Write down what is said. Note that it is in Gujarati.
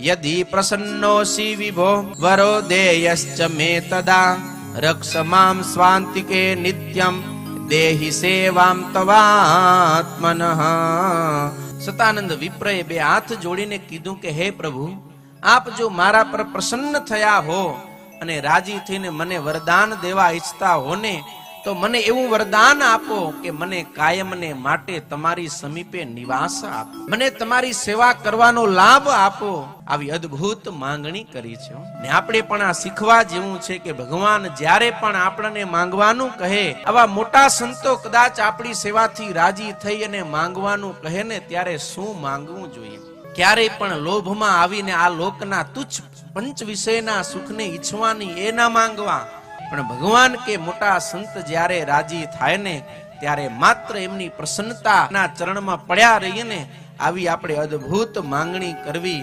યદિ પ્રસન્નોસી વિભો વરો દેયશ્ચ મે તદા રક્ષ મામ સ્વાંતિકે નિત્યમ દેહી સેવામ તવાત્મનઃ. સતાનંદ વિપ્રએ બે હાથ જોડીને કીધું કે હે પ્રભુ, આપ જો મારા પર પ્રસન્ન થયા હો અને રાજી થઈને મને વરદાન દેવા ઈચ્છતા હો ને, તો મને એવું વરદાન આપો કે મને કાયમને માટે તમારી સમીપે નિવાસ આપો, મને તમારી સેવા કરવાનો લાભ આપો. આવી અદ્ભુત માંગણી કરી છે. ને આપણે પણ આ શીખવા જેવું છે કે ભગવાન જ્યારે પણ આપણને માંગવાનું કહે, આવા મોટા સંતો કદાચ આપણી સેવાથી રાજી થઈ અને માંગવાનું કહે ને, ત્યારે શું માંગવું જોઈએ? ક્યારેય પણ લોભમાં આવીને આ લોકના તુચ્છ પંચ વિષયના સુખને ઈચ્છવાની એ ના માંગવા. પણ ભગવાન કે મોટા સંત જ્યારે રાજી થાય ને, ત્યારે માત્ર એમની પ્રસન્નતાના ચરણમાં પડ્યા રહીએ ને, આવી આપણે અદ્ભુત માંગણી કરવી.